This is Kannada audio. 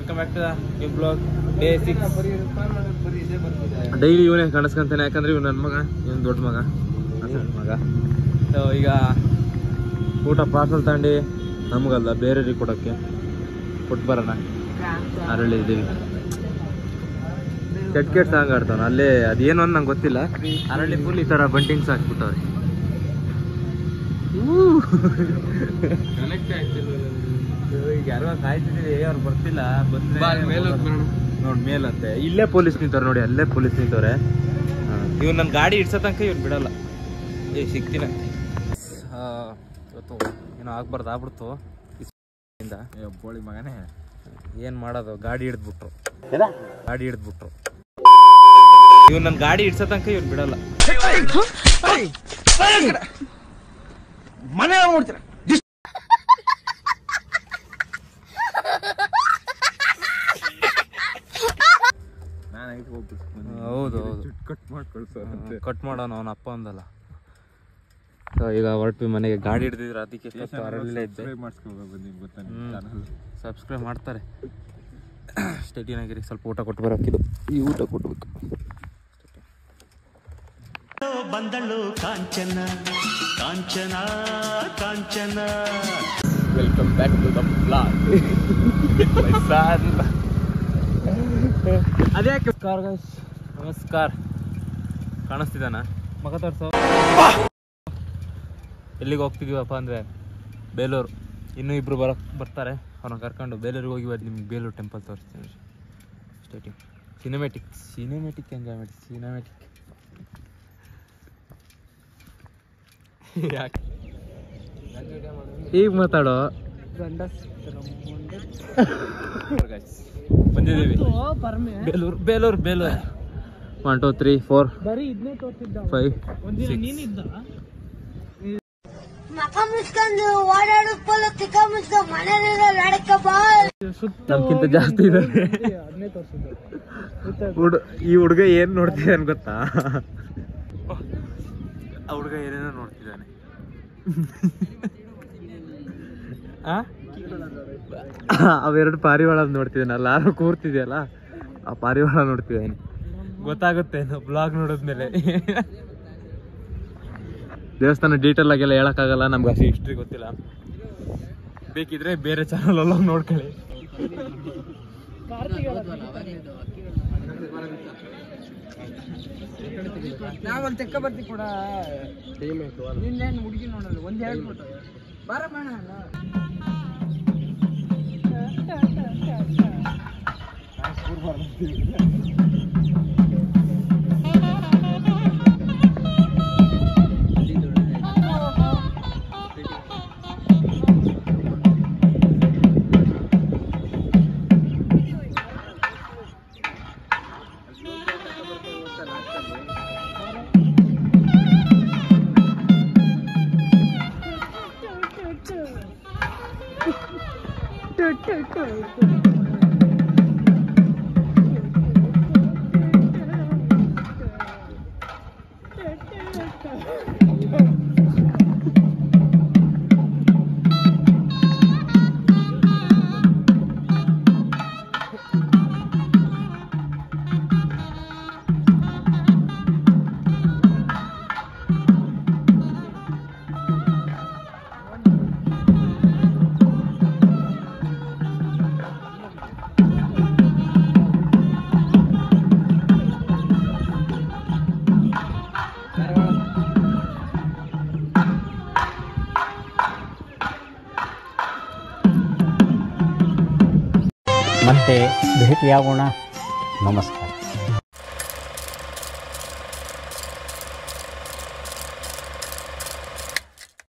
Welcome back to new blog day 6. Daily ಇವನೇ ಕಾಣಿಸ್ಕೊಂತಾನೆ, ಯಾಕಂದ್ರೆ ಇವ್ ನನ್ನ ಮಗ, ಇವನ್ ದೊಡ್ಡ ಮಗ, ಮಗ. ಸೊ ಈಗ ಊಟ ಪಾರ್ಸಲ್ ತಗೊಂಡು ನಮಗಲ್ಲ ಬೇರೆಯವ್ರಿಗೆ ಕೊಡೋಕ್ಕೆ ಕೊಟ್ಟು ಬರೋಣ. ಅರಳಿ ಇದ್ದೀವಿ. ಕೆಟ್ಟ ಸಾಂಗ್ ಆಡ್ತಾವ ಅಲ್ಲೇ, ಅದೇನು ಅಂತ ನಂಗೆ ಗೊತ್ತಿಲ್ಲ. ಅರಳಿ ಫುಲ್ ಈ ಥರ ಬಂಟಿಂಗ್ಸ್ ಹಾಕ್ಬಿಟ್ಟವ್ರೆ. ಈಗ ಯಾರೋ ಕಾಯ್ತಿದ್ದೀವಿ, ಅವ್ರು ಬರ್ತಿಲ್ಲ. ನೋಡಿ ಮೇಲಂತೆ, ಇಲ್ಲೇ ಪೊಲೀಸ್ ನಿಂತವ್ರೆ ನೋಡಿ, ಅಲ್ಲೇ ಪೊಲೀಸ್ ನಿಂತವ್ರೆ. ಇವ್ನು ನನ್ನ ಗಾಡಿ ಇಡ್ಸೋ ತನಕ ಇವ್ನು ಬಿಡಲ್ಲ. ಸಿಗ್ತೀನಿ ಇವತ್ತು ಏನೋ ಆಗ್ಬಾರ್ದು ಆಗ್ಬಿಡ್ತು. ಬೋಳಿ ಮಗನೇ ಏನು ಮಾಡೋದು, ಗಾಡಿ ಹಿಡಿದ್ಬಿಟ್ರು. ಇವ್ನು ನನ್ನ ಗಾಡಿ ಇಡ್ಸೋ ತನಕ ಇವ್ನು ಬಿಡಲ್ಲ. ಮನೆ ನೋಡ್ತೀರ ಹೌದು ಕಟ್ ಮಾಡೋಣ, ಅವನ ಅಪ್ಪ ಅಂದಲ್ಲ. ಸೊ ಈಗ ಹೊರಟ್ವಿ ಮನೆಗೆ. ಗಾಡಿ ಹಿಡ್ದಿದ್ರು, ಅದಕ್ಕೆ ಸಬ್ಸ್ಕ್ರೈಬ್ ಮಾಡ್ತಾರೆ. ಸ್ಟೇಟಿನಾಗಿರಿ. ಸ್ವಲ್ಪ ಊಟ ಕೊಟ್ಟು ಬರೋಕ್ಕಿದ್ದು, ಈ ಊಟ ಕೊಟ್ಬೇಕು. ಬಂದಳು Kanchana Kanchana Kanchana. Welcome back to the blog. ಅದ್ಯಾಕೆ ನಮಸ್ಕಾರ ಕಾಣಿಸ್ತಿದ್ದಾನ ಮಗ ತೋರ್ಸೋ. ಎಲ್ಲಿಗೆ ಹೋಗ್ತಿದೀವಪ್ಪ ಅಂದರೆ ಬೇಲೂರು. ಇನ್ನೂ ಇಬ್ಬರು ಬರ್ತಾರೆ, ಅವ್ರನ್ನ ಕರ್ಕೊಂಡು ಬೇಲೂರಿಗೆ ಹೋಗಿ ಬಂದು ನಿಮ್ಗೆ ಬೇಲೂರು ಟೆಂಪಲ್ ತೋರಿಸ್ತೀನಿ. ಸ್ಟೇಟಿಂಗ್ ಸಿನಿಮ್ಯಾಟಿಕ್ ಎಂಜಾಯ್ ಮಾಡಿ. ಸಿನಿಮ್ಯಾಟಿಕ್ ಯಾಕೆ ಈಗ ಮಾತಾಡೋ. ಬಂದಿದ್ದೀವಿ ಬೇಲೂರು 1 2 3 4 5 6. ನಮ್ಗಿಂತ ಜಾಸ್ತಿ ಇದ್ದಾರೆ. ಈ ಹುಡುಗ ಏನ್ ನೋಡ್ತಿದ್ದಾನೆ ಗೊತ್ತಾ? ಆ ಹುಡುಗ ಏನೇನೋ ನೋಡ್ತಿದ್ದಾನೆ. ಅವೆರಡು ಪಾರಿವಾಳ ನೋಡ್ತಿದ್ದಾನೆ. ಅಲ್ಲಿ ಯಾರೋ ಕೂರ್ತಿದ್ಯಲ್ಲ, ಆ ಪಾರಿವಾಳ ನೋಡ್ತಿದ್ದಾನೆ. ಗೊತ್ತಾಗುತ್ತೆ ಬ್ಲಾಗ್ ನೋಡಿದ್ಮೇಲೆ. ದೇವಸ್ಥಾನ ಡೀಟೇಲ್ ಆಗೆಲ್ಲ ಹೇಳಕ್ಕಾಗಲ್ಲ, ನಮ್ಗೆ ಅಷ್ಟು ಹಿಸ್ಟ್ರಿ ಗೊತ್ತಿಲ್ಲ. ಬೇಕಿದ್ರೆ ಬೇರೆ ಚಾನಲ್ ಎಲ್ಲ ನೋಡ್ಕೊಳ್ಳಿ. ನಾವೊಂದು ತೆಕ್ಕ ಬರ್ತೀವಿ ಕೂಡ. ನಿನ್ನೇನು ಹುಡುಗಿ ನೋಡಲ್ಲ, ಒಂದು ಹೇಳ್ಬಿಟ್ಟು ಬಾರ ಮಾಡ. ಮತ್ತೆ ಭೇಟಿಯಾಗೋಣ. ನಮಸ್ಕಾರ.